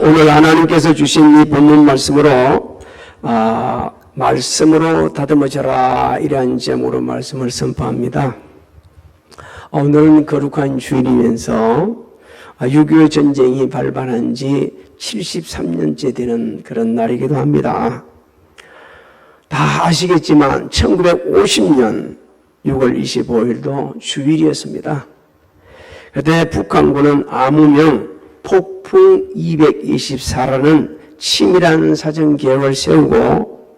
오늘 하나님께서 주신 이 본문 말씀으로 말씀으로 다듬어져라 이러한 제목으로 말씀을 선포합니다. 오늘은 거룩한 주일이면서 6.25 전쟁이 발발한 지 73년째 되는 그런 날이기도 합니다. 다 아시겠지만 1950년 6월 25일도 주일이었습니다. 그때 북한군은 암호명 폭풍 224라는 치밀한 사전 계획을 세우고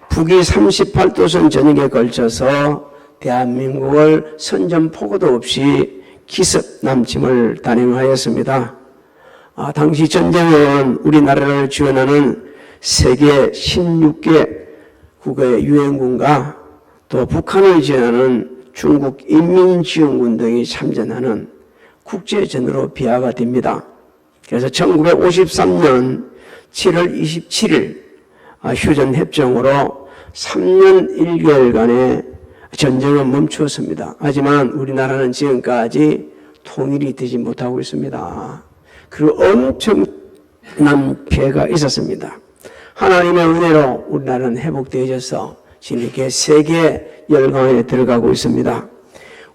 북위 38도선 전역에 걸쳐서 대한민국을 선전포고도 없이 기습 남침을 단행하였습니다. 당시 전쟁은 우리나라를 지원하는 세계 16개 국의 유엔군과 또 북한을 지원하는 중국 인민지원군 등이 참전하는 국제전으로 비화가 됩니다. 그래서 1953년 7월 27일 휴전협정으로 3년 1개월간의 전쟁은 멈추었습니다. 하지만 우리나라는 지금까지 통일이 되지 못하고 있습니다. 그리고 엄청난 피해가 있었습니다. 하나님의 은혜로 우리나라는 회복되어져서 지금 이렇게 세계 열강에 들어가고 있습니다.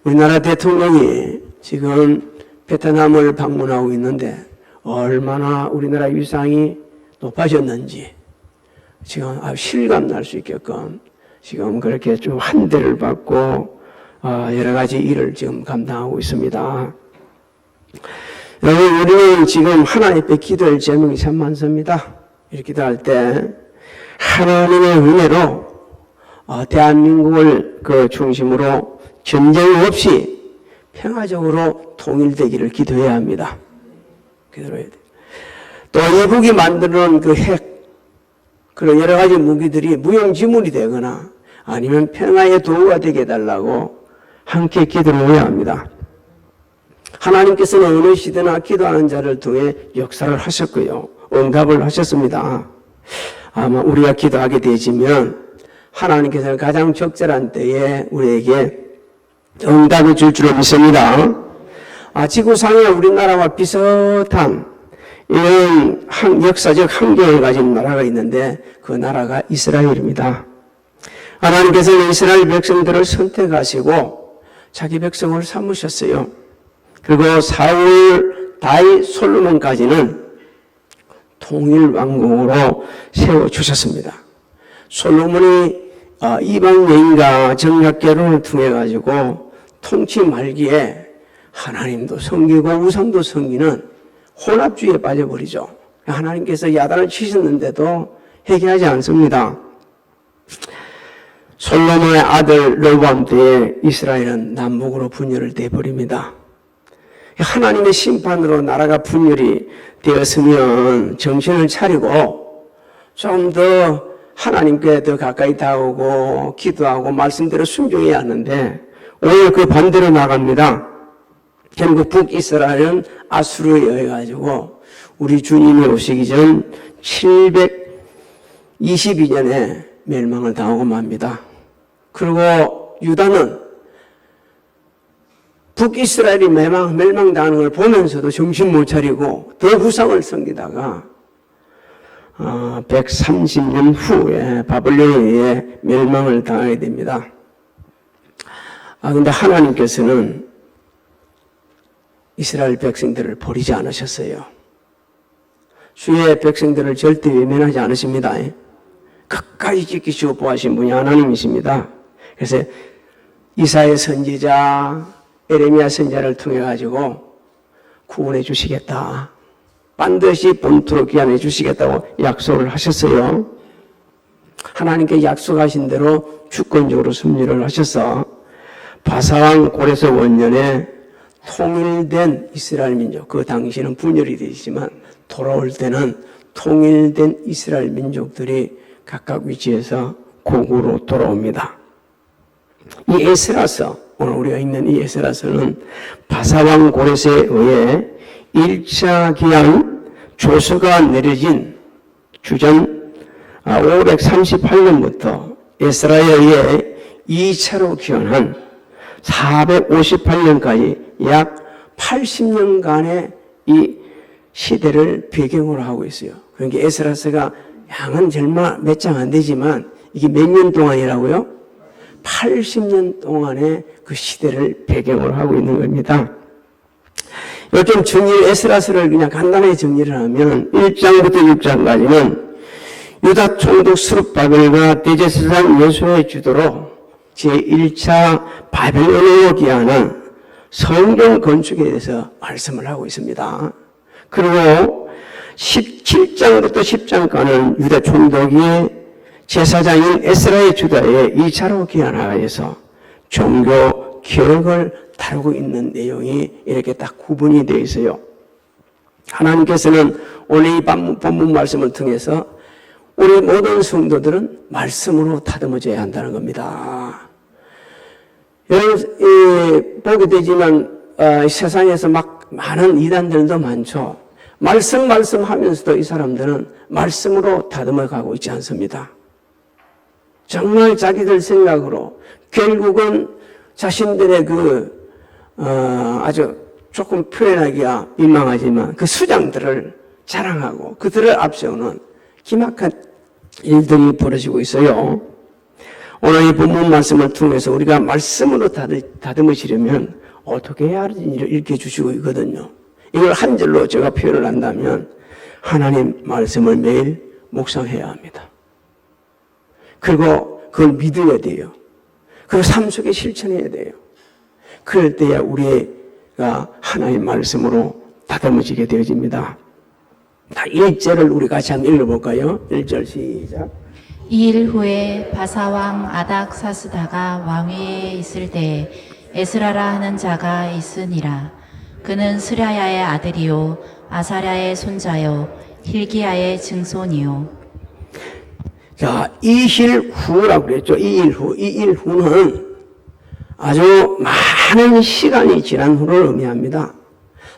우리나라 대통령이 지금 베트남을 방문하고 있는데 얼마나 우리나라 위상이 높아졌는지 지금 실감 날 수 있게끔 지금 그렇게 좀 환대를 받고 여러 가지 일을 지금 감당하고 있습니다. 여러분, 우리는 지금 하나님 앞에 기도할 제목이 참 많습니다. 이렇게 기도할 때 하나님의 은혜로 대한민국을 그 중심으로 전쟁 없이 평화적으로 통일되기를 기도해야 합니다. 기도해야 돼요. 또 이북이 만드는 그 핵, 그런 여러 가지 무기들이 무용지물이 되거나 아니면 평화의 도구가 되게 해달라고 함께 기도를 해야 합니다. 하나님께서는 어느 시대나 기도하는 자를 통해 역사를 하셨고요. 응답을 하셨습니다. 아마 우리가 기도하게 되지면 하나님께서는 가장 적절한 때에 우리에게 응답을 줄 줄로 믿습니다. 지구상에 우리나라와 비슷한 이런 역사적 한계를 가진 나라가 있는데 그 나라가 이스라엘입니다. 하나님께서는 이스라엘 백성들을 선택하시고 자기 백성을 삼으셨어요. 그리고 사울, 다윗, 솔로몬까지는 통일 왕국으로 세워주셨습니다. 솔로몬이 이방 여인과 정략 결혼을 통해 가지고 통치 말기에 하나님도 섬기고 우상도 섬기는 혼합주의에 빠져버리죠. 하나님께서 야단을 치셨는데도 회개하지 않습니다. 솔로몬의 아들 르호보암 때에 이스라엘은 남북으로 분열을 돼버립니다. 하나님의 심판으로 나라가 분열이 되었으면 정신을 차리고 좀 더 하나님께 더 가까이 다가오고 기도하고 말씀대로 순종해야 하는데 오히려 그 반대로 나갑니다. 결국 북이스라엘은 아수르에 의해 가지고 우리 주님이 오시기 전 722년에 멸망을 당하고 맙니다. 그리고 유다는 북이스라엘이 멸망당하는 걸 보면서도 정신 못 차리고 더 후상을 섬기다가 130년 후에 바벨론에 의해 멸망을 당하게 됩니다. 근데 하나님께서는 이스라엘 백성들을 버리지 않으셨어요. 주의 백성들을 절대 외면하지 않으십니다. 끝까지 지키시고 보호하신 분이 하나님이십니다. 그래서 이사야 선지자, 에레미야 선지자를 통해 가지고 구원해 주시겠다. 반드시 본토로 귀환해 주시겠다고 약속을 하셨어요. 하나님께 약속하신 대로 주권적으로 승리를 하셔서 바사왕 고레스 원년에 통일된 이스라엘 민족, 그 당시는 분열이 되지만 돌아올 때는 통일된 이스라엘 민족들이 각각 위치에서 고국으로 돌아옵니다. 이 에스라서, 오늘 우리가 읽는 이 에스라서는 바사왕 고레스에 의해 1차 기한 조서가 내려진 주전 538년부터 에스라에 의해 2차로 기원한 458년까지 약 80년간의 이 시대를 배경으로 하고 있어요. 그러니까 에스라서가 양은 얼마 몇 장 안 되지만 이게 몇 년 동안이라고요? 80년 동안의 그 시대를 배경으로 하고 있는 겁니다. 요즘 에스라서를 그냥 간단하게 정리를 하면 1장부터 6장까지는 유다 총독 스룹바벨과 대제사장 여호수아의 주도로 제1차 바벨론으로 기하는 성경 건축에 대해서 말씀을 하고 있습니다. 그리고 17장부터 10장까지는 유다 총독이 제사장인 에스라의 주도에 2차로 기한하여서 종교 개혁을 다루고 있는 내용이 이렇게 딱 구분이 되어 있어요. 하나님께서는 오늘 이 본문 말씀을 통해서 우리 모든 성도들은 말씀으로 다듬어져야 한다는 겁니다. 여러분, 보게 되지만 세상에서 막 많은 이단들도 많죠. 말씀 하면서도 이 사람들은 말씀으로 다듬어 가고 있지 않습니다. 정말 자기들 생각으로 결국은 자신들의 아주 조금 표현하기가 민망하지만 그 수장들을 자랑하고 그들을 앞세우는 기막한 일들이 벌어지고 있어요. 오늘 이 본문 말씀을 통해서 우리가 말씀으로 다듬으시려면 어떻게 해야 하는지를 읽게 주시고 있거든요. 이걸 한 절로 제가 표현을 한다면 하나님 말씀을 매일 묵상해야 합니다. 그리고 그걸 믿어야 돼요. 그리고 삶 속에 실천해야 돼요. 그럴 때야 우리가 하나님 말씀으로 다듬어지게 되어집니다. 1절을 우리 같이 한번 읽어볼까요? 1절 시작. 이 일 후에 바사왕 아닥사스다가 왕위에 있을 때에 에스라라 하는 자가 있으니라. 그는 스라야의 아들이요 아사랴의 손자요 힐기야의 증손이요. 자, 이 일 후라고 그랬죠. 이 일 후는 아주 많은 시간이 지난 후를 의미합니다.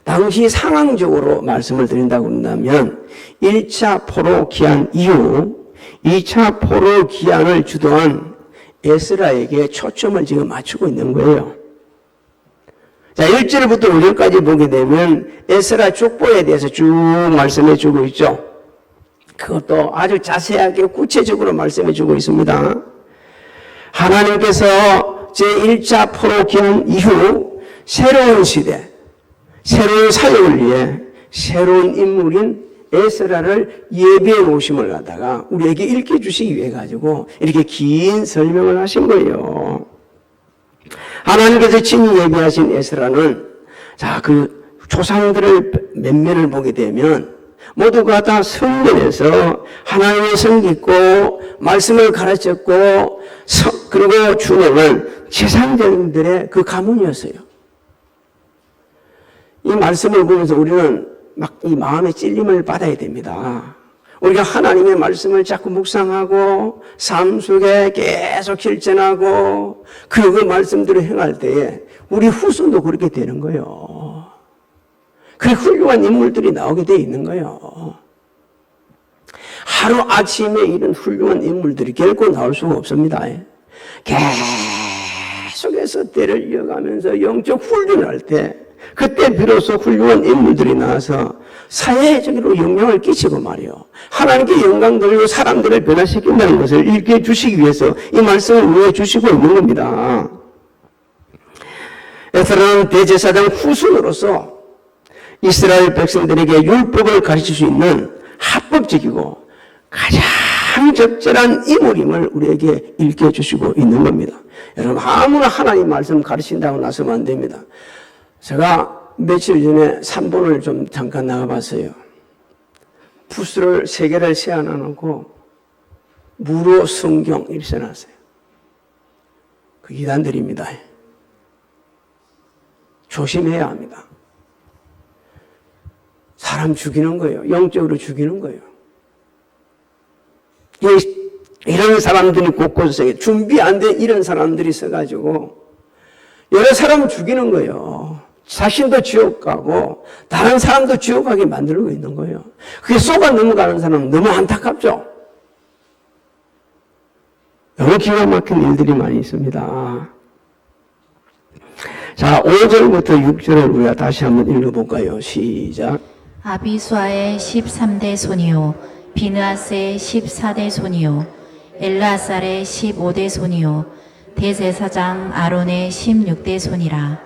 당시 상황적으로 말씀을 드린다고 한다면 1차 포로 기한 이후 2차 포로 기한을 주도한 에스라에게 초점을 지금 맞추고 있는 거예요. 자, 1절부터 5절까지 보게 되면 에스라 족보에 대해서 쭉 말씀해 주고 있죠. 그것도 아주 자세하게 구체적으로 말씀해 주고 있습니다. 하나님께서 제1차 포로 기한 이후 새로운 시대, 새로운 사역을 위해 새로운 인물인 에스라를 예비해 놓으심을 갖다가 우리에게 읽게 주시기 위해 가지고 이렇게 긴 설명을 하신 거예요. 하나님께서 친히 예비하신 에스라는 자, 그 조상들을 면면을 보게 되면 모두가 다 성전에서 하나님의 성깃고 말씀을 가르쳤고 그리고 주님은 제사장들의 그 가문이었어요. 이 말씀을 보면서 우리는 막 이 마음의 찔림을 받아야 됩니다. 우리가 하나님의 말씀을 자꾸 묵상하고 삶 속에 계속 실천하고 그 말씀대로 행할 때에 우리 후손도 그렇게 되는 거예요. 그 훌륭한 인물들이 나오게 돼 있는 거예요. 하루아침에 이런 훌륭한 인물들이 결코 나올 수가 없습니다. 계속해서 때를 이어가면서 영적 훈련할 때 그때 비로소 훌륭한 인물들이 나와서 사회적으로 영향을 끼치고 말이요. 하나님께 영광 돌리고 사람들을 변화시킨다는 것을 읽게 주시기 위해서 이 말씀을 우리에게 주시고 있는 겁니다. 에스라는 대제사장 후손으로서 이스라엘 백성들에게 율법을 가르칠 수 있는 합법적이고 가장 적절한 인물임을 우리에게 읽게 주시고 있는 겁니다. 여러분 아무나 하나님 말씀 가르친다고 나서면 안 됩니다. 제가 며칠 전에 3본을 좀 잠깐 나가봤어요. 부스를 3개를 세워놔 놓고 무료 성경 이렇게 써놨어요. 그 이단들입니다. 조심해야 합니다. 사람 죽이는 거예요. 영적으로 죽이는 거예요. 이런 사람들이 곳곳에 준비 안 된 이런 사람들이 써가지고 여러 사람을 죽이는 거예요. 자신도 지옥 가고 다른 사람도 지옥 가게 만들고 있는 거예요. 그게 속아 넘어가는 사람은 너무 안타깝죠. 너무 기가 막힌 일들이 많이 있습니다. 자, 5절부터 6절을 우리가 다시 한번 읽어볼까요? 시작. 아비수아의 13대 손이요 비느하스의 14대 손이요 엘르아살의 15대 손이요 대제사장 아론의 16대 손이라.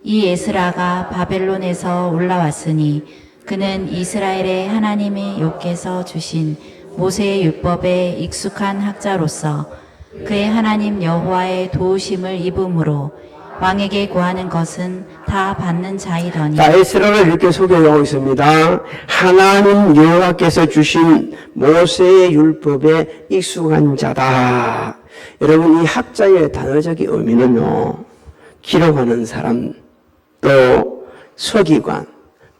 이 에스라가 바벨론에서 올라왔으니 그는 이스라엘의 하나님의 여호와께서 주신 모세의 율법에 익숙한 학자로서 그의 하나님 여호와의 도우심을 입음으로 왕에게 구하는 것은 다 받는 자이더니. 자, 에스라를 이렇게 소개하고 있습니다. 하나님 여호와께서 주신 모세의 율법에 익숙한 자다. 여러분, 이 학자의 단어적인 의미는요, 기록하는 사람, 또 서기관,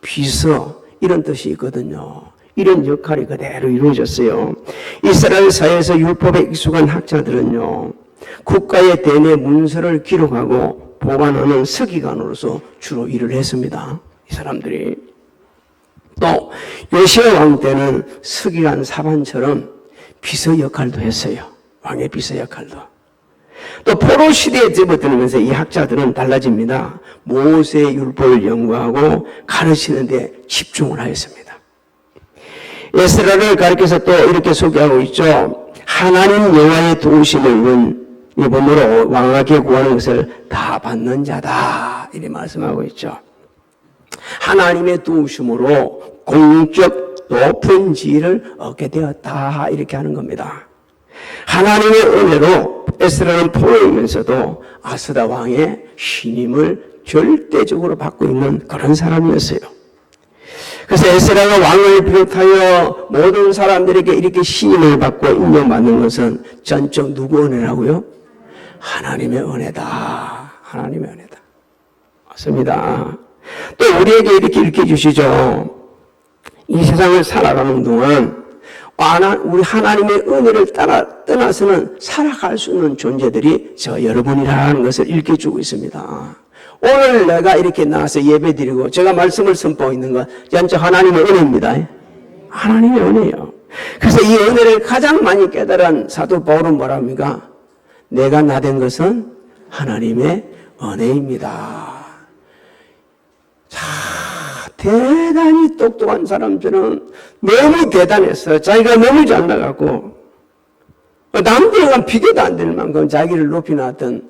비서 이런 뜻이 있거든요. 이런 역할이 그대로 이루어졌어요. 이스라엘 사회에서 율법에 익숙한 학자들은요, 국가의 대내 문서를 기록하고 보관하는 서기관으로서 주로 일을 했습니다. 이 사람들이. 또 요시야 왕 때는 서기관 사반처럼 비서 역할도 했어요. 왕의 비서 역할도. 또 포로 시대에 접어들면서 이 학자들은 달라집니다. 모세의 율법을 연구하고 가르치는 데 집중을 하였습니다. 에스라를 가리켜서 또 이렇게 소개하고 있죠. 하나님 여호와의 도우심을 이번으로 왕에게 구하는 것을 다 받는 자다. 이렇게 말씀하고 있죠. 하나님의 도우심으로 공적 높은 지위를 얻게 되었다. 이렇게 하는 겁니다. 하나님의 은혜로 에스라는 포로이면서도 아스다 왕의 신임을 절대적으로 받고 있는 그런 사람이었어요. 그래서 에스라가 왕을 비롯하여 모든 사람들에게 이렇게 신임을 받고 인정받는 것은 전적 누구 은혜라고요? 하나님의 은혜다. 하나님의 은혜다. 맞습니다. 또 우리에게 이렇게 일깨주시죠. 이 세상을 살아가는 동안 우리 하나님의 은혜를 떠나서는 살아갈 수 있는 존재들이 저 여러분이라는 것을 일깨주고 있습니다. 오늘 내가 이렇게 나와서 예배드리고 제가 말씀을 선포하고 있는 건 전적 하나님의 은혜입니다. 하나님의 은혜예요. 그래서 이 은혜를 가장 많이 깨달은 사도 바울은 뭐라 합니까? 내가 나된 것은 하나님의 은혜입니다. 자, 대단히 똑똑한 사람들은 너무 대단했어요. 자기가 너무 잘나가고 남들과 비교도 안 될 만큼 자기를 높이 놨던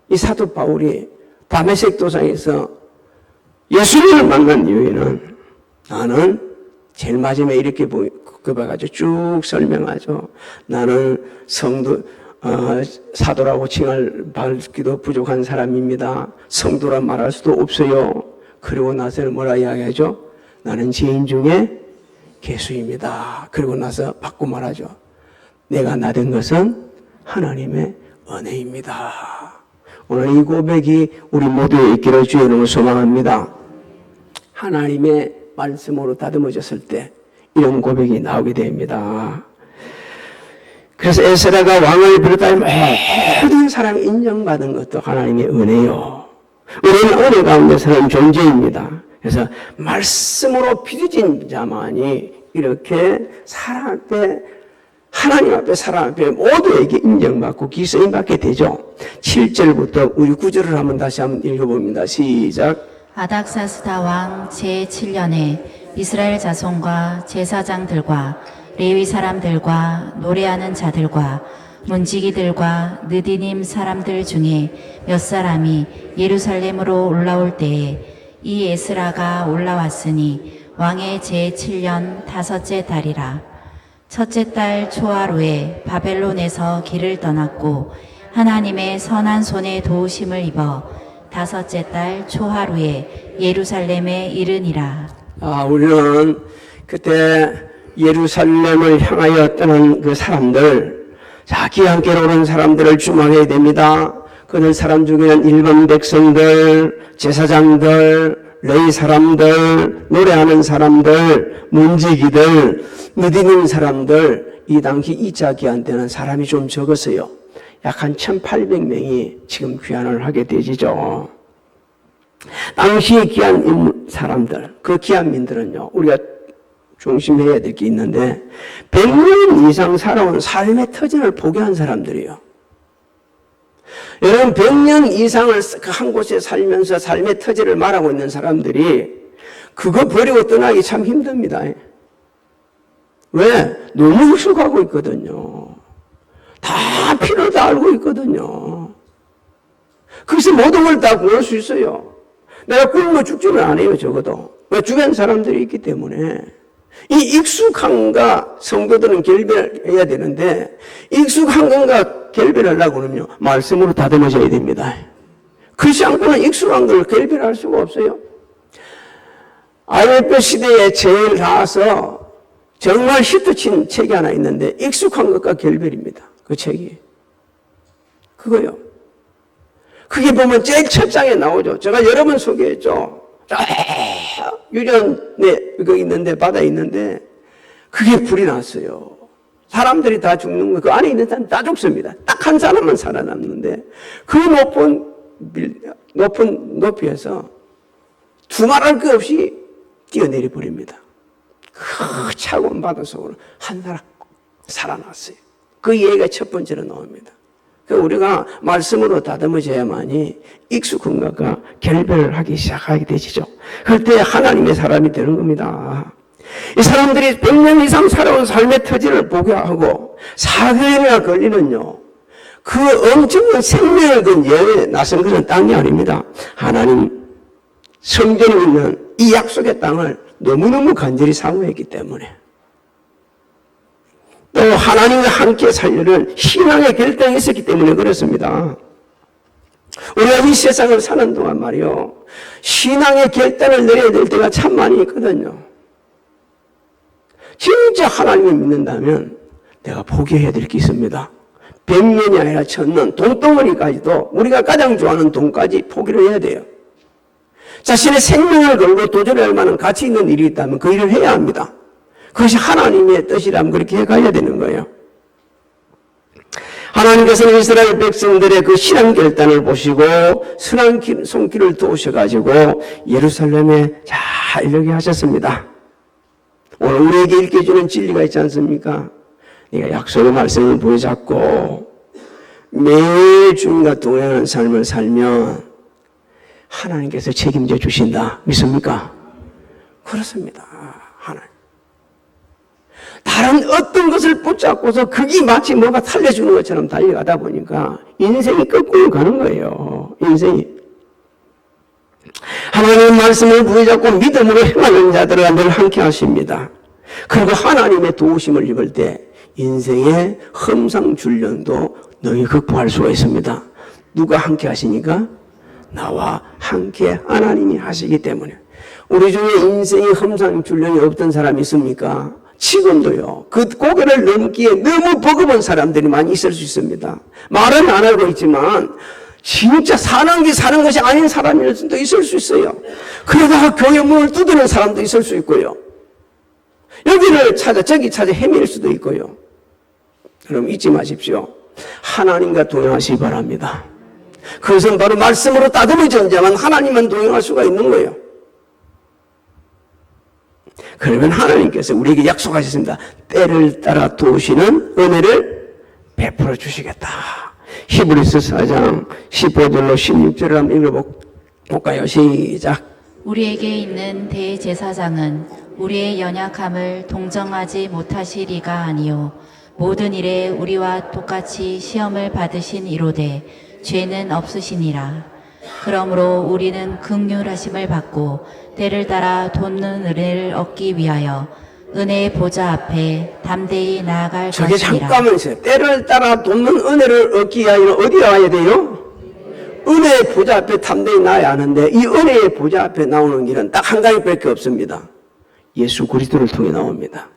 이 사도 바울이 다메섹 도상에서 예수님을 만난 이유에는 나는 제일 마지막에 이렇게 고백하죠. 쭉 설명하죠. 나는 사도라고 칭할 받기도 부족한 사람입니다. 성도라 말할 수도 없어요. 그리고 나서는 뭐라 이야기하죠? 나는 죄인 중에 개수입니다. 그리고 나서 바꾸 말하죠. 내가 나된 것은 하나님의 은혜입니다. 오늘 이 고백이 우리 모두에 있기를 주의 이름으로 소망합니다. 하나님의 말씀으로 다듬어졌을 때 이런 고백이 나오게 됩니다. 그래서 에스라가 왕을 비롯하여 모든 사람이 인정받은 것도 하나님의 은혜요. 우리는 은혜 가운데 사는 존재입니다. 그래서 말씀으로 빚어진 자만이 이렇게 하나님 앞에 사람 앞에 모두에게 인정받고 기서인받게 되죠. 7절부터 우리 9절을 한번 다시 한번 읽어봅니다. 시작. 아닥사스다 왕 제7년에 이스라엘 자손과 제사장들과 레위 사람들과 노래하는 자들과 문지기들과 느디님 사람들 중에 몇 사람이 예루살렘으로 올라올 때에 이 에스라가 올라왔으니 왕의 제7년 5째 달이라. 첫째 달 초하루에 바벨론에서 길을 떠났고 하나님의 선한 손에 도우심을 입어 5째 달 초하루에 예루살렘에 이르니라. 우리는 그때 예루살렘을 향하여 떠난 그 사람들, 귀함께로 오는 사람들을 주목해야 됩니다. 그들 사람 중에는 일반 백성들, 제사장들, 레위 사람들, 노래하는 사람들, 문지기들, 느디는 사람들, 이 당시 이자 귀한 때는 사람이 좀 적었어요. 약 한 1800명이 지금 귀환을 하게 되지죠. 당시 귀한 사람들, 그 귀한 민들은요, 우리가 중심해야 될 게 있는데 100년 이상 살아온 삶의 터전을 포기한 사람들이에요. 여러분 100년 이상을 한 곳에 살면서 삶의 터전을 말하고 있는 사람들이 그거 버리고 떠나기 참 힘듭니다. 왜? 너무 익숙하고 있거든요. 다 필요를 다 알고 있거든요. 그래서 모든 걸 다 구할 수 있어요. 내가 굶어 죽지는 않아요, 적어도. 왜? 주변 사람들이 있기 때문에. 이 익숙함과 성도들은 결별해야 되는데, 익숙한 것과 결별하려고 그러면요, 말씀으로 다듬어져야 됩니다. 그렇지 않고는 익숙한 걸 결별할 수가 없어요. IMF 시대에 제일 나와서 정말 히트친 책이 하나 있는데, 익숙한 것과 결별입니다. 그 책이. 그거요. 그게 보면 제일 첫 장에 나오죠. 제가 여러 번 소개했죠. 유전에 그거 있는데, 바다에 있는데, 그게 불이 났어요. 사람들이 다 죽는 거, 그 안에 있는 사람 다 죽습니다. 딱 한 사람만 살아남는데, 그 높은 높이에서 두말할 것 없이 뛰어내려 버립니다. 그 차가운 바다 속으로 한 사람 살아났어요. 그 얘기가 첫 번째로 나옵니다. 우리가 말씀으로 다듬어져야만이 익숙한 것과 결별을 하기 시작하게 되시죠. 그럴 때 하나님의 사람이 되는 겁니다. 이 사람들이 100년 이상 살아온 삶의 터전을 보게 하고 4개월이나 걸리는요, 그 엄청난 생명을 건 예에 나선 것은 땅이 아닙니다. 하나님 성전에 있는 이 약속의 땅을 너무너무 간절히 사모했기 때문에, 또 하나님과 함께 살려는 신앙의 결단이 있었기 때문에 그렇습니다. 우리가 이 세상을 사는 동안 말이요, 신앙의 결단을 내려야 될 때가 참 많이 있거든요. 진짜 하나님을 믿는다면 내가 포기해야 될 게 있습니다. 100년이 아니라 1000년, 돈덩어리까지도, 우리가 가장 좋아하는 돈까지 포기를 해야 돼요. 자신의 생명을 걸고 도전할 만한 가치 있는 일이 있다면 그 일을 해야 합니다. 그것이 하나님의 뜻이라면 그렇게 해가야 되는 거예요. 하나님께서는 이스라엘 백성들의 그 신앙 결단을 보시고 선한 손길을 도우셔가지고 예루살렘에 잘 이르게 하셨습니다. 오늘 우리에게 일깨주는 진리가 있지 않습니까? 네가 약속의 말씀을 부여잡고 매일 주님과 동행하는 삶을 살면 하나님께서 책임져 주신다. 믿습니까? 그렇습니다. 하나님. 다른 어떤 것을 붙잡고서 그게 마치 뭐가 살려주는 것처럼 달려가다 보니까 인생이 거꾸로 가는 거예요. 인생이. 하나님의 말씀을 부여잡고 믿음으로 행하는 자들과 늘 함께 하십니다. 그리고 하나님의 도우심을 입을 때 인생의 험상줄련도 너희 극복할 수가 있습니다. 누가 함께 하시니까? 나와 함께 하나님이 하시기 때문에. 우리 중에 인생의 험상줄련이 없던 사람이 있습니까? 지금도요. 그 고개를 넘기에 너무 버거운 사람들이 많이 있을 수 있습니다. 말은 안 하고 있지만 진짜 사는 게 사는 것이 아닌 사람일 수도 있을 수 있어요. 그러다가 교회 문을 두드리는 사람도 있을 수 있고요. 여기를 찾아 저기 찾아 헤맬 수도 있고요. 여러분 잊지 마십시오. 하나님과 동행하시기 바랍니다. 그것은 바로 말씀으로 다듬어진 자만 하나님만 동행할 수가 있는 거예요. 그러면 하나님께서 우리에게 약속하셨습니다. 때를 따라 도우시는 은혜를 베풀어 주시겠다. 히브리서 4장 15절로 16절을 한번 읽어볼까요? 시작. 우리에게 있는 대제사장은 우리의 연약함을 동정하지 못하시리가 아니요 모든 일에 우리와 똑같이 시험을 받으신 이로되 죄는 없으시니라. 그러므로 우리는 긍휼하심을 받고 때를 따라 돕는 은혜를 얻기 위하여 은혜의 보좌 앞에 담대히 나아갈 저게 것이니라. 잠깐만 있어요. 때를 따라 돕는 은혜를 얻기 위하여 어디 와야 돼요? 은혜의 보좌 앞에 담대히 나아야 하는데 이 은혜의 보좌 앞에 나오는 길은 딱 한 가지밖에 없습니다. 예수 그리스도를 통해 나옵니다.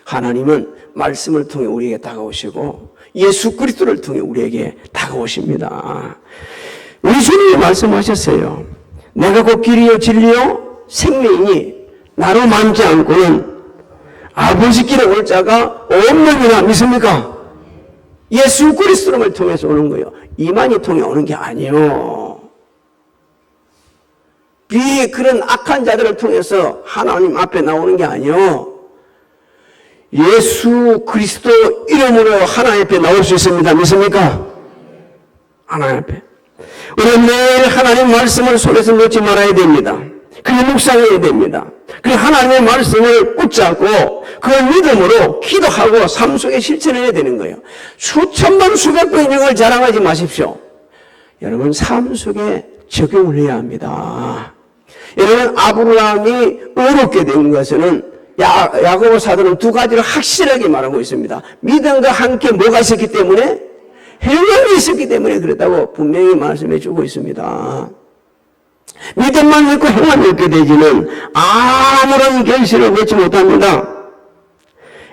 하나님은 말씀을 통해 우리에게 다가오시고 예수 그리스도를 통해 우리에게 다가오십니다. 우리 주님이 말씀하셨어요. 내가 곧 길이요 진리요 생명이니 나로 만지 않고는 아버지께로 올 자가 없느니라. 믿습니까? 예수 그리스도를 통해서 오는 거예요. 이만희 통해 오는 게 아니에요. 그런 악한 자들을 통해서 하나님 앞에 나오는 게 아니에요. 예수 그리스도 이름으로 하나님 앞에 나올 수 있습니다. 믿습니까? 하나님 앞에. 우리는 매일 하나님 말씀을 손에서 놓지 말아야 됩니다. 그게 묵상해야 됩니다. 그리고 하나님의 말씀을 붙잡고 그걸 믿음으로 기도하고 삶 속에 실천해야 되는 거예요. 수천 번 수백 번 이걸 자랑하지 마십시오. 여러분 삶 속에 적용을 해야 합니다. 여러분 아브라함이 어렵게 된 것은 야고보 사도는 두 가지를 확실하게 말하고 있습니다. 믿음과 함께 뭐가 있었기 때문에? 행함이 있었기 때문에 그랬다고 분명히 말씀해 주고 있습니다. 믿음만 있고 행함이 없게 되지는 아무런 결실을 맺지 못합니다.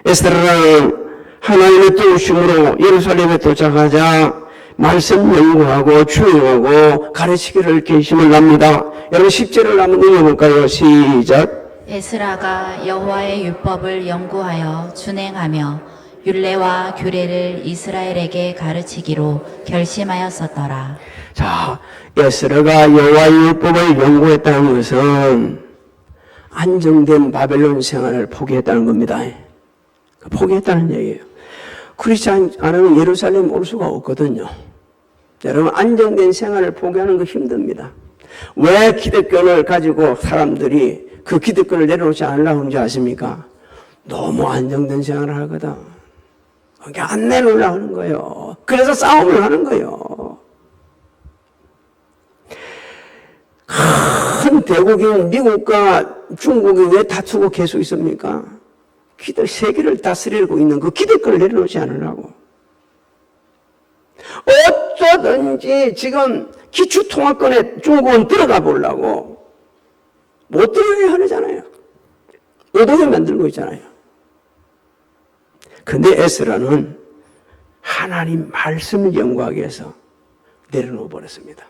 에스더는 하나님의 도우심으로 예루살렘에 도착하자 말씀 연구하고 주의하고 가르치기를 결심을 합니다. 여러분 10절을 한번 읽어볼까요? 시작. 에스라가 여호와의 율법을 연구하여 준행하며 율례와 규례를 이스라엘에게 가르치기로 결심하였었더라. 자, 에스라가 여호와의 율법을 연구했다는 것은 안정된 바벨론 생활을 포기했다는 겁니다. 포기했다는 얘기예요. 그렇지 않으면 예루살렘 올 수가 없거든요. 여러분 안정된 생활을 포기하는 거 힘듭니다. 왜 기득권을 가지고 사람들이 그 기득권을 내려놓지 않으려고 하는지 아십니까? 너무 안정된 생활을 하거든. 그러니까 안 내놓으려고 하는 거예요. 그래서 싸움을 하는 거예요. 큰 대국인 미국과 중국이 왜 다투고 계속 있습니까? 세계를 다스리고 있는 그 기득권을 내려놓지 않으려고. 어쩌든지 지금 기초통화권에 중국은 들어가 보려고 못 들어가게 하려잖아요. 의도를 만들고 있잖아요. 근데 에스라는 하나님 말씀을 연구하기 위해서 내려놓아 버렸습니다.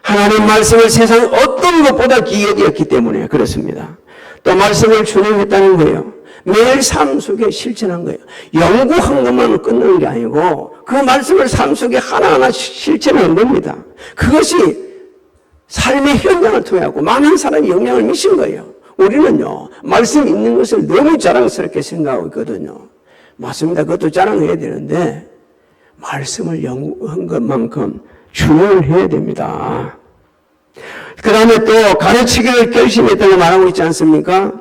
하나님 말씀을 세상 어떤 것보다 귀하게 여겼기 때문에 그렇습니다. 또 말씀을 준행했다는 거예요. 매일 삶 속에 실천한 거예요. 연구한 것만 끝나는 게 아니고 그 말씀을 삶 속에 하나하나 실천한 겁니다. 그것이 삶의 현장을 통해하고 많은 사람이 영향을 미친 거예요. 우리는요, 말씀 있는 것을 너무 자랑스럽게 생각하고 있거든요. 맞습니다. 그것도 자랑해야 되는데 말씀을 연구한 것만큼 준행을 해야 됩니다. 그 다음에 또 가르치기를 결심했다고 말하고 있지 않습니까?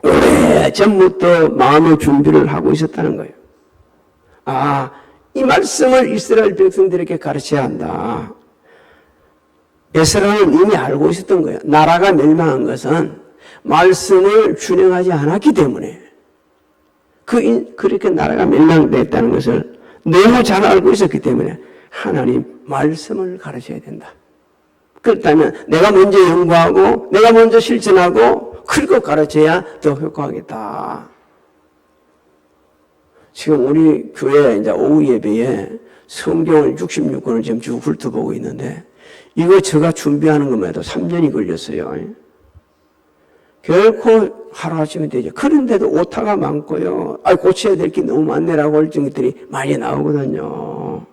오래전부터 마음의 준비를 하고 있었다는 거예요. 아, 이 말씀을 이스라엘 백성들에게 가르쳐야 한다. 에스라는 이미 알고 있었던 거예요. 나라가 멸망한 것은 말씀을 준행하지 않았기 때문에 그렇게 나라가 멸망됐다는 것을 너무 잘 알고 있었기 때문에 하나님 말씀을 가르쳐야 된다. 그렇다면 내가 먼저 연구하고 내가 먼저 실천하고 그리고 가르쳐야 더 효과하겠다. 지금 우리 교회 이제 오후 예배에 성경을 66권을 지금 쭉 훑어보고 있는데 이거 제가 준비하는 것만 해도 3년이 걸렸어요. 결코 하루아침에 되죠. 그런데도 오타가 많고요. 고쳐야 될 게 너무 많네라고 할 정도들이 많이 나오거든요.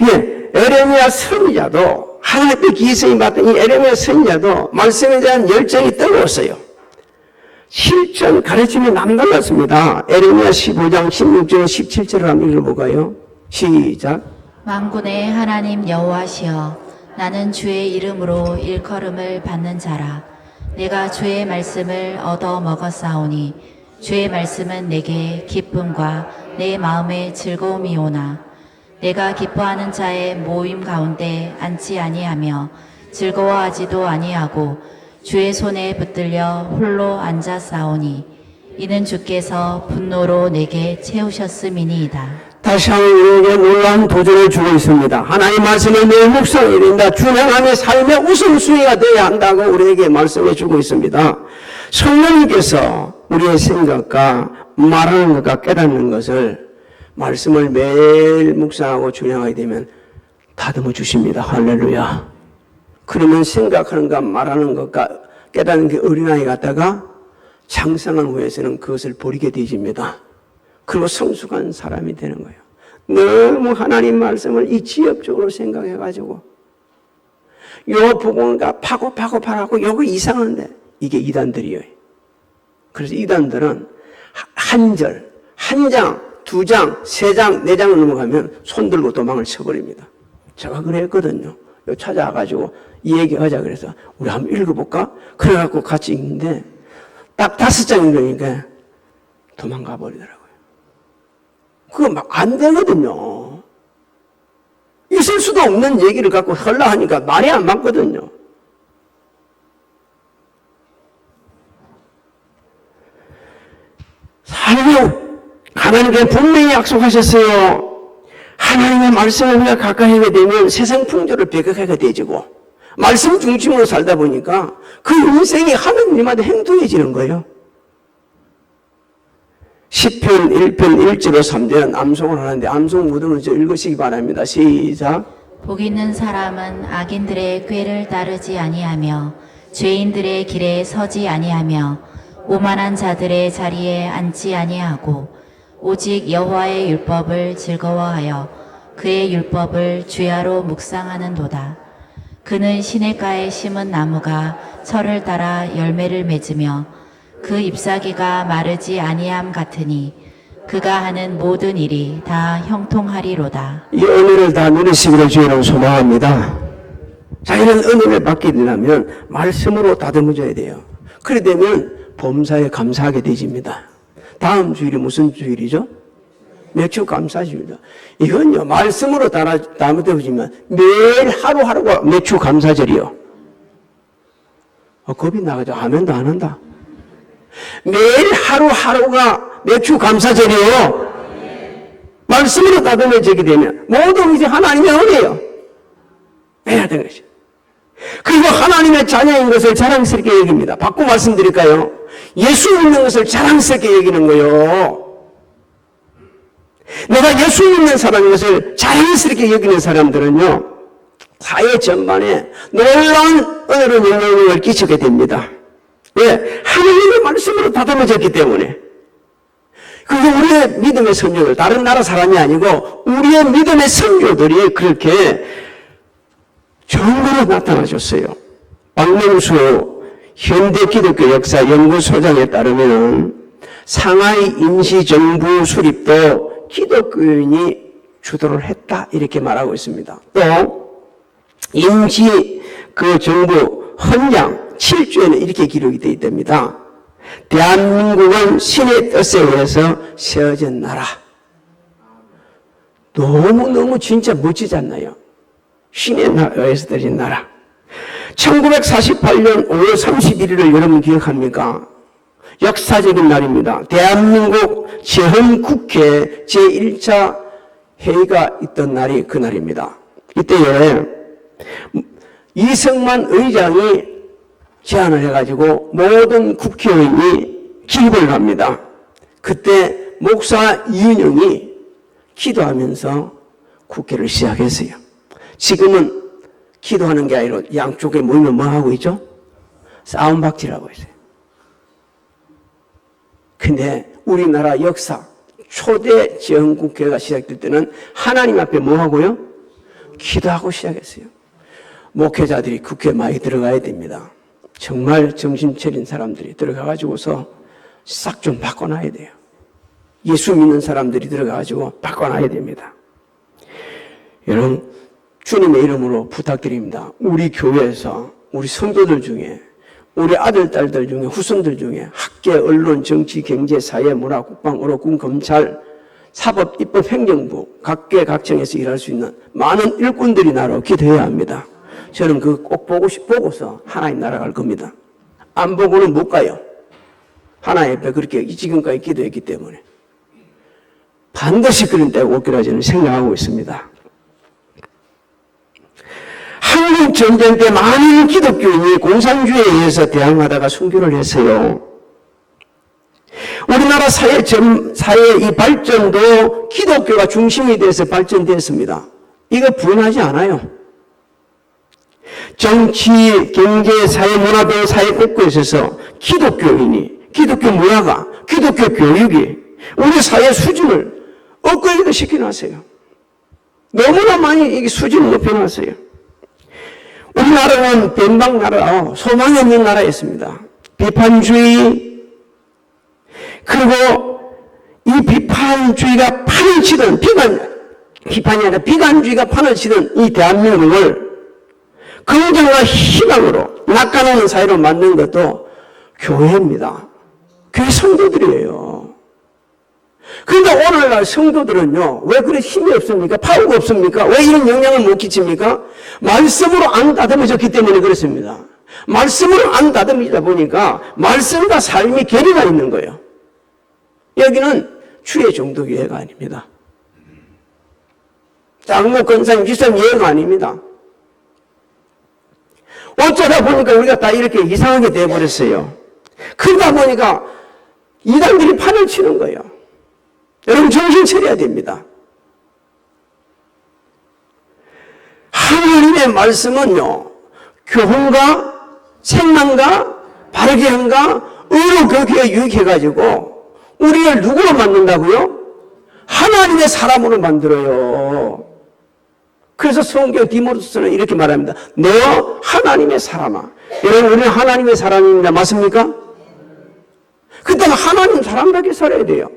예, 에레미야 선지자도 하나님의 기성이 받던 이 에레미야 선지자도 말씀에 대한 열정이 뜨거웠어요. 실천 가르침이 남달랐습니다. 에레미야 15장 16절 17절을 한번 읽어볼까요? 시작. 만군의 하나님 여호와시여, 나는 주의 이름으로 일컬음을 받는 자라. 내가 주의 말씀을 얻어 먹었사오니 주의 말씀은 내게 기쁨과 내 마음의 즐거움이오나 내가 기뻐하는 자의 모임 가운데 앉지 아니하며 즐거워하지도 아니하고 주의 손에 붙들려 홀로 앉았사오니 이는 주께서 분노로 내게 채우셨음이니이다. 다시 한번 우리에게 놀라운 도전을 주고 있습니다. 하나님 말씀을 매일 묵상해야 된다. 준행함이 삶의 우선순위가 되어야 한다고 우리에게 말씀해 주고 있습니다. 성령님께서 우리의 생각과 말하는 것과 깨닫는 것을 말씀을 매일 묵상하고 준행하게 되면 다듬어 주십니다. 할렐루야. 그러면 생각하는 것, 말하는 것과 깨닫는 게 어린아이 같다가 장성한 후에서는 그것을 버리게 되집니다. 그리고 성숙한 사람이 되는 거예요. 너무 하나님 말씀을 이 지엽적으로 생각해가지고 요 부분과 파고 요거 이상한데 이게 이단들이에요. 그래서 이단들은 한 절, 한 장 2장, 3장, 4장을 넘어가면 손 들고 도망을 쳐버립니다. 제가 그랬거든요. 찾아와가지고 이 얘기하자 그래서 우리 한번 읽어볼까? 그래갖고 같이 읽는데 딱 5장 읽으니까 도망가 버리더라고요. 그거 막 안 되거든요. 있을 수도 없는 얘기를 갖고 하려 하니까 말이 안 맞거든요. 살면 하나님께 분명히 약속하셨어요. 하나님의 말씀을 우리가 가까이 하게 되면 세상 풍조를 배격하게 되지고 말씀 중심으로 살다 보니까 그 인생이 하나님한테 행동해지는 거예요. 시편 1편 1절로 3절은 암송을 하는데 암송 무등을 읽으시기 바랍니다. 시작. 복 있는 사람은 악인들의 꾀를 따르지 아니하며 죄인들의 길에 서지 아니하며 오만한 자들의 자리에 앉지 아니하고 오직 여호와의 율법을 즐거워하여 그의 율법을 주야로 묵상하는도다. 그는 시냇가에 심은 나무가 철을 따라 열매를 맺으며 그 잎사귀가 마르지 아니함 같으니 그가 하는 모든 일이 다 형통하리로다. 이 은혜를 다 누리시기를 주의로 소망합니다. 자, 이런 은혜를 받게 되려면 말씀으로 다듬어져야 돼요. 그래 되면 범사에 감사하게 되집니다. 다음 주일이 무슨 주일이죠? 매주 감사주일이다. 이건요, 말씀으로 다듬어지면 매일 하루하루가 매주 감사절이요. 겁이 나가죠. 아멘도 안 한다. 매일 하루하루가 매주 감사절이요. 말씀으로 다듬어지게 되면 모든 이제 하나님의 은혜요. 해야 되는 것이죠. 그리고 하나님의 자녀인 것을 자랑스럽게 여깁니다. 바꿔 말씀드릴까요? 예수 믿는 것을 자랑스럽게 여기는 거예요. 내가 예수 믿는 사람인 것을 자랑스럽게 여기는 사람들은요, 사회 전반에 놀라운 은혜로 영향력을 끼치게 됩니다. 왜? 하나님의 말씀으로 다듬어졌기 때문에. 그리고 우리의 믿음의 선조들, 다른 나라 사람이 아니고 우리의 믿음의 선조들이 그렇게 정보로 나타나셨어요. 박명수 현대기독교 역사 연구소장에 따르면 상하이 임시정부 수립도 기독교인이 주도를 했다 이렇게 말하고 있습니다. 또 임시 그 정부 헌장 7조에는 이렇게 기록이 되어 있답니다. 대한민국은 신의 뜻에 의해서 세워진 나라. 너무너무 진짜 멋지지 않나요? 신의 의해서 되어진 나라. 1948년 5월 31일을 여러분 기억합니까? 역사적인 날입니다. 대한민국 재헌국회 제1차 회의가 있던 날이 그날입니다. 이때에 이승만 의장이 제안을 해가지고 모든 국회의원이 기립을 합니다. 그때 목사 이은영이 기도하면서 국회를 시작했어요. 지금은 기도하는 게 아니라 양쪽에 모이면 뭐 하고 있죠? 싸움박질하고 있어요. 근데 우리나라 역사 초대 재헌국회가 시작될 때는 하나님 앞에 뭐 하고요? 기도하고 시작했어요. 목회자들이 국회에 많이 들어가야 됩니다. 정말 정신 차린 사람들이 들어가가지고서 싹 좀 바꿔놔야 돼요. 예수 믿는 사람들이 들어가가지고 바꿔놔야 됩니다. 여러분, 주님의 이름으로 부탁드립니다. 우리 교회에서 우리 성도들 중에 우리 아들, 딸들 중에 후손들 중에 학계, 언론, 정치, 경제, 사회, 문화, 국방, 의료군, 검찰, 사법, 입법, 행정부 각계 각층에서 일할 수 있는 많은 일꾼들이 나로 기도해야 합니다. 저는 그거 꼭 보고서 하나님 나라 갈 겁니다. 안 보고는 못 가요. 하나님 앞에 그렇게 지금까지 기도했기 때문에 반드시 그런 때가 올 거라 저는 생각하고 있습니다. 한국 전쟁 때 많은 기독교인이 공산주의에 의해서 대항하다가 순교를 했어요. 우리나라 사회의 이 발전도 기독교가 중심이 돼서 발전됐습니다. 이거 부인하지 않아요. 정치, 경제, 사회, 문화 등 사회 곳곳에 있어서 기독교인이, 기독교 문화가, 기독교 교육이 우리 사회 수준을 업그레이드 시켜놨어요. 너무나 많이 이 수준을 높여놨어요. 우리나라는 변방나라, 소망이 없는 나라였습니다. 비판주의, 그리고 이 이 비판주의가 판을 치던, 비판이 아니라 비관주의가 판을 치던 이 대한민국을 긍정과 희망으로 낚아놓는 사회로 만든 것도 교회입니다. 교회 성도들이에요. 그런데 오늘날 성도들은요, 왜 그래 힘이 없습니까? 파워가 없습니까? 왜 이런 영향을 못 끼칩니까? 말씀으로 안 다듬어졌기 때문에 그렇습니다. 말씀으로 안 다듬어지다 보니까 말씀과 삶이 괴리가 있는 거예요. 여기는 주의 종도교회가 아닙니다. 장로, 권사님, 기사님 예회가 아닙니다. 어쩌다 보니까 우리가 다 이렇게 이상하게 되어버렸어요. 그러다 보니까 이단들이 판을 치는 거예요. 여러분 정신 차려야 됩니다. 하나님의 말씀은요, 교훈과 책망과 바르게 함과 의로 교육에 유익해가지고 우리를 누구로 만든다고요? 하나님의 사람으로 만들어요. 그래서 성경 디모데후서는 이렇게 말합니다. 너 하나님의 사람아. 여러분 우리는 하나님의 사람입니다. 맞습니까? 그때는 하나님 사람답게 살아야 돼요.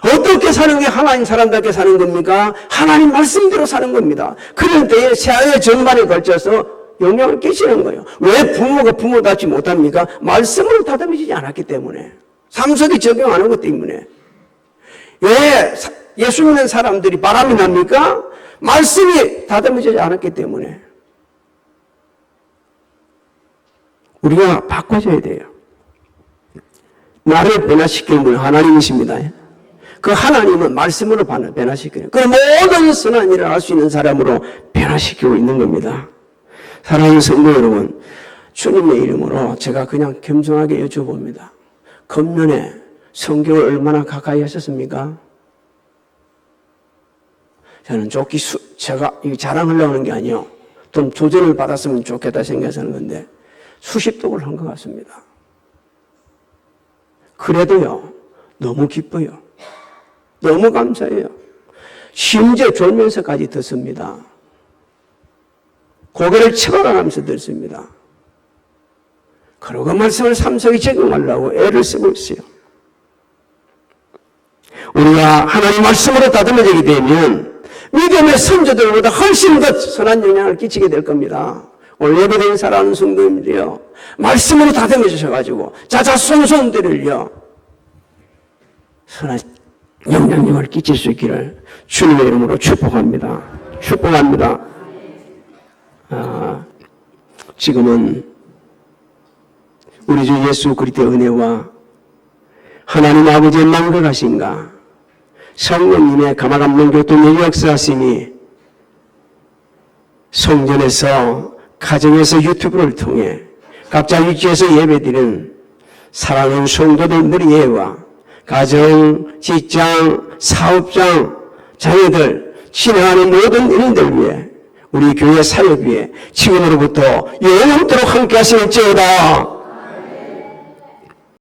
어떻게 사는 게 하나님 사람답게 사는 겁니까? 하나님 말씀대로 사는 겁니다. 그럴 때에 사회 전반에 걸쳐서 영향을 끼치는 거예요. 왜 부모가 부모답지 못합니까? 말씀으로 다듬어지지 않았기 때문에. 삶 속에 적용 안 한 것 때문에. 왜 예수 믿는 사람들이 바람이 납니까? 말씀이 다듬어지지 않았기 때문에. 우리가 바꿔줘야 돼요. 나를 변화시키는 분은 하나님이십니다. 그 하나님은 말씀으로 변화시키는, 그 모든 선한 일을 할 수 있는 사람으로 변화시키고 있는 겁니다. 사랑하는 성도 여러분, 주님의 이름으로 제가 그냥 겸손하게 여쭤봅니다. 금년에 성경을 얼마나 가까이 하셨습니까? 저는 제가 자랑하려고 하는 게 아니요. 좀 조전을 받았으면 좋겠다 생각해서 하는 건데, 수십 독을 한 것 같습니다. 그래도요, 너무 기뻐요. 너무 감사해요. 심지어 졸면서까지 듣습니다. 고개를 쳐가면서 듣습니다. 그러고 말씀을 삶 속에 적용하려고 애를 쓰고 있어요. 우리가 하나님 말씀으로 다듬어지게 되면 믿음의 선조들보다 훨씬 더 선한 영향을 끼치게 될 겁니다. 오늘 예배드린 사랑하는 성도님들이요, 말씀으로 다듬어주셔가지고 자자손손들을요 선한 영향력을 끼칠 수 있기를 주님의 이름으로 축복합니다. 축복합니다. 지금은 우리 주 예수 그리스도의 은혜와 하나님 아버지의 만극하신가 성령님의 가마감동 교통의 역사하심이 성전에서 가정에서 유튜브를 통해 각자 위치에서 예배드리는 사랑하는 성도들 머리에와 가정, 직장, 사업장, 자녀들, 진행하는 모든 일들 위해 우리 교회 사역 위에 지금으로부터 영원토록 함께 하시는지어다.